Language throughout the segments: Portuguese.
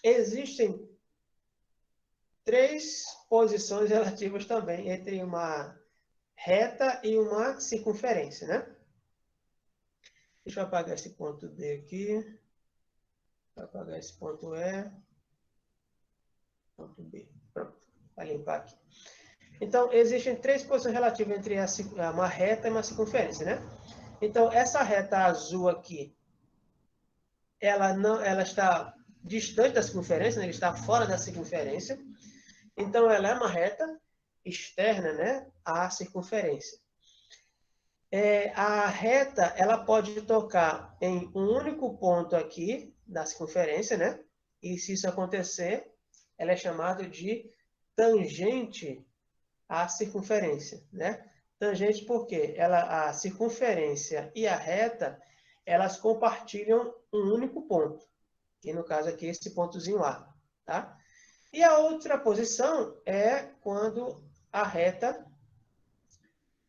existem 3 posições relativas também entre uma reta e uma circunferência, né? Deixa eu apagar esse ponto D aqui. Vou apagar esse ponto E. Ponto B. Pronto. Vai limpar aqui. Então, existem 3 posições relativas entre uma reta e uma circunferência, né? Então, essa reta azul aqui, ela está distante da circunferência, né? Ela está fora da circunferência. Então, ela é uma reta externa, né, à circunferência. A reta, ela pode tocar em um único ponto aqui da circunferência, né? E se isso acontecer, ela é chamada de tangente à circunferência, né? Tangente porque a circunferência e a reta, elas compartilham um único ponto, que no caso aqui é esse pontozinho A, tá? E a outra posição é quando a reta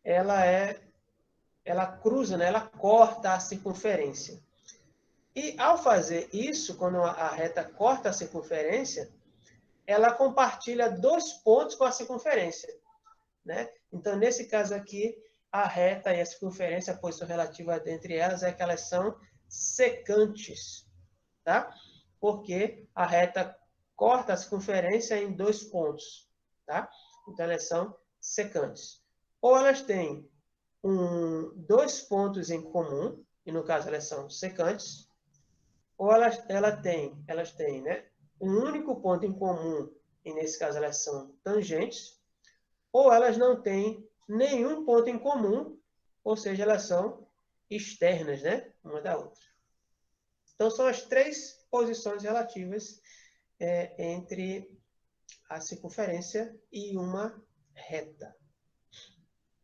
ela cruza, né? Ela corta a circunferência. E ao fazer isso, quando a reta corta a circunferência, ela compartilha 2 pontos com a circunferência, né? Então, nesse caso aqui, a reta e a circunferência, a posição relativa entre elas é que elas são secantes, tá? Porque a reta corta a circunferência em 2 pontos, tá? Então, elas são secantes. Ou elas têm 2 pontos em comum, e no caso elas são secantes, ou elas têm, né, um único ponto em comum, e nesse caso elas são tangentes, ou elas não têm nenhum ponto em comum, ou seja, elas são externas, né, uma da outra. Então, são as 3 posições relativas entre a circunferência e uma reta.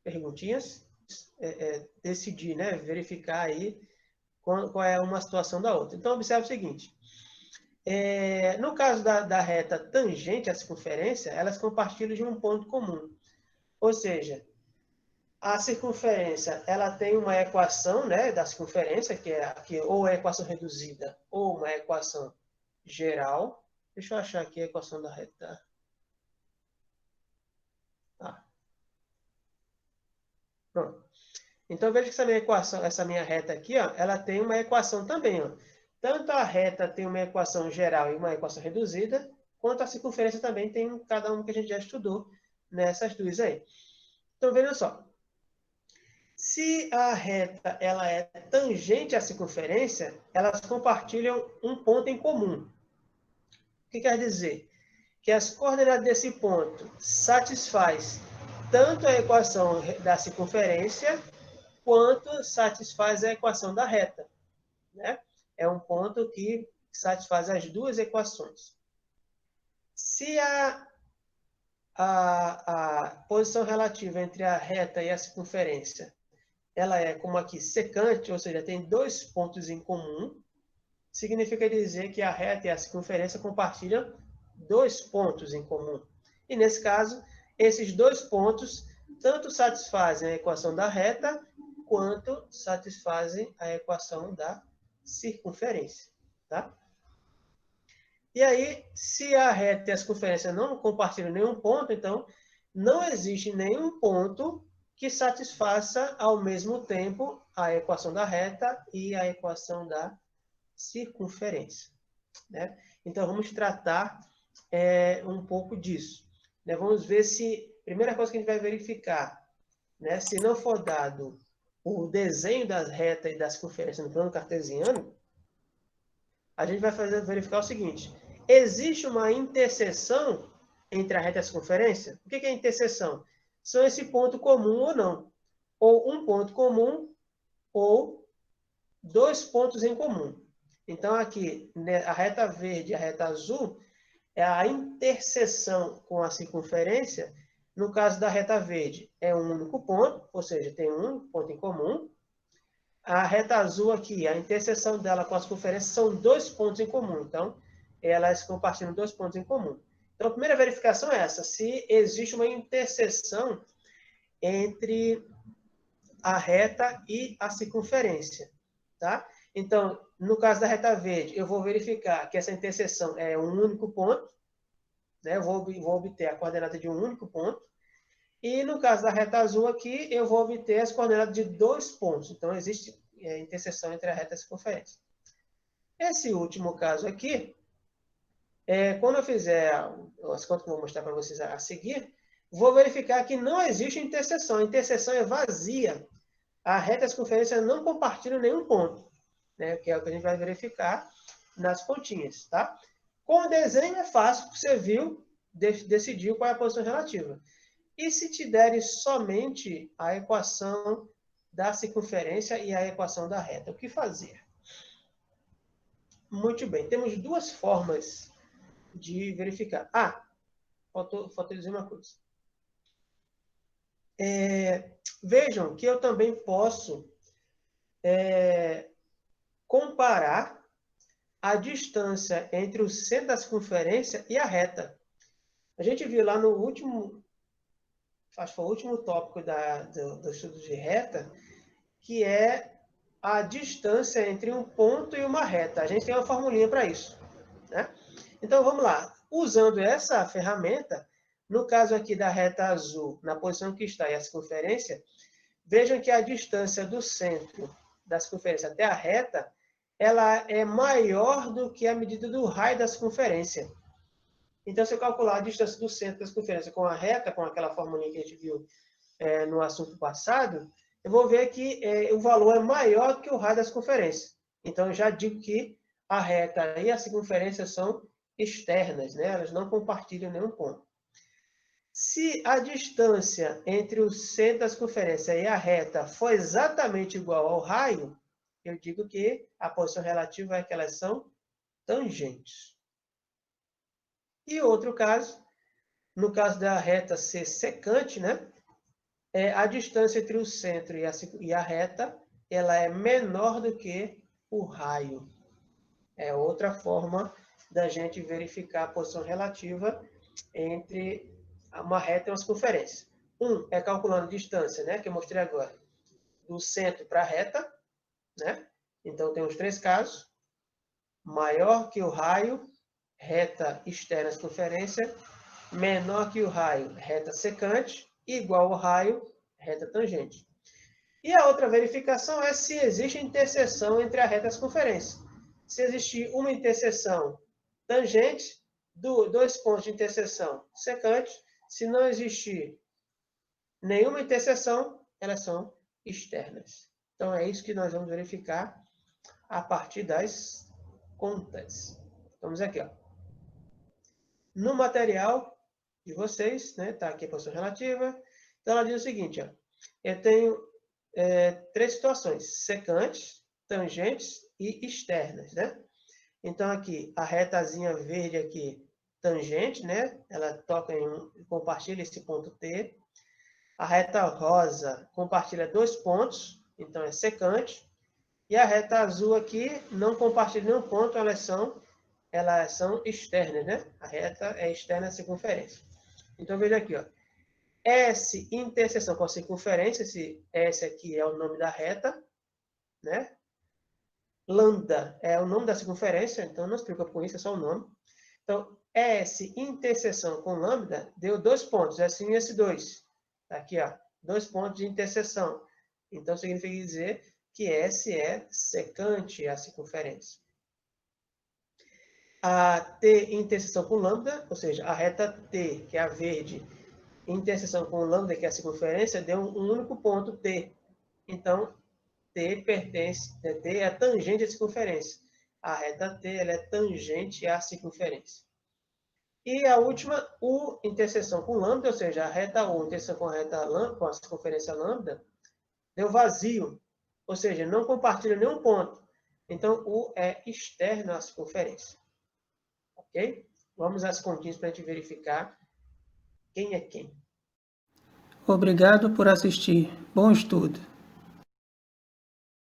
Perguntinhas? Decidir, né, verificar aí qual é uma situação da outra. Então, observe o seguinte. No caso da reta tangente à circunferência, elas compartilham de um ponto comum. Ou seja, a circunferência, ela tem uma equação, né, da circunferência, que é aqui, ou a equação reduzida, ou uma equação geral. Deixa eu achar aqui a equação da reta. Tá. Pronto. Então, veja que essa minha equação, essa minha reta aqui, ó, ela tem uma equação também, ó. Tanto a reta tem uma equação geral e uma equação reduzida, quanto a circunferência também tem cada uma que a gente já estudou nessas 2 aí. Então, veja só. Se a reta ela é tangente à circunferência, elas compartilham um ponto em comum. O que quer dizer? Que as coordenadas desse ponto satisfaz tanto a equação da circunferência, quanto satisfaz a equação da reta, né? É um ponto que satisfaz as 2 equações. Se a posição relativa entre a reta e a circunferência ela é como aqui secante, ou seja, tem 2 pontos em comum, significa dizer que a reta e a circunferência compartilham 2 pontos em comum. E nesse caso, esses 2 pontos tanto satisfazem a equação da reta, quanto satisfazem a equação da circunferência, tá? E aí, se a reta e a circunferência não compartilham nenhum ponto, então não existe nenhum ponto que satisfaça ao mesmo tempo a equação da reta e a equação da circunferência, né? Então, vamos tratar um pouco disso, né? Vamos ver se... Primeira coisa que a gente vai verificar, né? Se não for dado o desenho da reta e da circunferência no plano cartesiano, a gente vai verificar o seguinte. Existe uma interseção entre a reta e a circunferência? O que é interseção? São esse ponto comum ou não. Ou um ponto comum, ou 2 pontos em comum. Então, aqui, né, a reta verde e a reta azul é a interseção com a circunferência. No caso da reta verde, é um único ponto, ou seja, tem um ponto em comum. A reta azul aqui, a interseção dela com a circunferência são 2 pontos em comum. Então, elas compartilham 2 pontos em comum. Então, a primeira verificação é essa, se existe uma interseção entre a reta e a circunferência, tá? Então, no caso da reta verde, eu vou verificar que essa interseção é um único ponto, né? Eu vou obter a coordenada de um único ponto. E no caso da reta azul aqui, eu vou obter as coordenadas de 2 pontos. Então, existe interseção entre a reta e a circunferência. Esse último caso aqui, quando eu fizer as contas que eu vou mostrar para vocês a seguir, vou verificar que não existe interseção. A interseção é vazia. A reta e a circunferência não compartilham nenhum ponto, né? Que é o que a gente vai verificar nas pontinhas, tá? Com o desenho é fácil, porque você viu, decidiu qual é a posição relativa. E se te derem somente a equação da circunferência e a equação da reta, o que fazer? Muito bem, temos duas formas de verificar. Faltou dizer uma coisa. Vejam que eu também posso comparar a distância entre o centro da circunferência e a reta. A gente viu lá no último, acho que foi o último tópico do estudo de reta, que é a distância entre um ponto e uma reta. A gente tem uma formulinha para isso, né? Então, vamos lá. Usando essa ferramenta, no caso aqui da reta azul, na posição que está e a circunferência, vejam que a distância do centro da circunferência até a reta, ela é maior do que a medida do raio da circunferência. Então, se eu calcular a distância do centro da circunferência com a reta, com aquela formulinha que a gente viu no assunto passado, eu vou ver que o valor é maior do que o raio da circunferência. Então, eu já digo que a reta e a circunferência são externas, né? Elas não compartilham nenhum ponto. Se a distância entre o centro da circunferência e a reta for exatamente igual ao raio, eu digo que a posição relativa é que elas são tangentes. E outro caso, no caso da reta ser secante, né? A distância entre o centro e a reta, ela é menor do que o raio. É outra forma da gente verificar a posição relativa entre uma reta e uma circunferência. É calculando a distância, né, que eu mostrei agora, do centro para a reta, né? Então, tem os 3 casos. Maior que o raio, reta externa à circunferência. Menor que o raio, reta secante. Igual ao raio, reta tangente. E a outra verificação é se existe interseção entre a reta e a circunferência. Se existir uma interseção tangente, 2 pontos de interseção secante. Se não existir nenhuma interseção, elas são externas. Então, é isso que nós vamos verificar a partir das contas. Vamos aqui, ó. No material de vocês, né, tá aqui a posição relativa. Então, ela diz o seguinte, ó. Eu tenho 3 situações, secantes, tangentes e externas, né? Então, aqui, a retazinha verde aqui, tangente, né? Ela toca compartilha esse ponto T. A reta rosa compartilha 2 pontos, então é secante. E a reta azul aqui não compartilha nenhum ponto, elas são externas, né? A reta é externa à circunferência. Então, veja aqui, ó. S interseção com a circunferência, esse S aqui é o nome da reta, né? Lambda é o nome da circunferência, então não se preocupe com isso, é só o nome. Então, S interseção com lambda deu 2 pontos, S1 e S2. Tá aqui, ó, 2 pontos de interseção. Então, significa dizer que S é secante à circunferência. A T interseção com lambda, ou seja, a reta T, que é a verde, interseção com lambda, que é a circunferência, deu um único ponto T. Então, T é tangente à circunferência. A reta T ela é tangente à circunferência. E a última, U interseção com lambda, ou seja, a reta U interseção com a circunferência lambda, deu vazio, ou seja, não compartilha nenhum ponto. Então, U é externo à circunferência. Ok? Vamos às continhas para a gente verificar quem é quem. Obrigado por assistir. Bom estudo.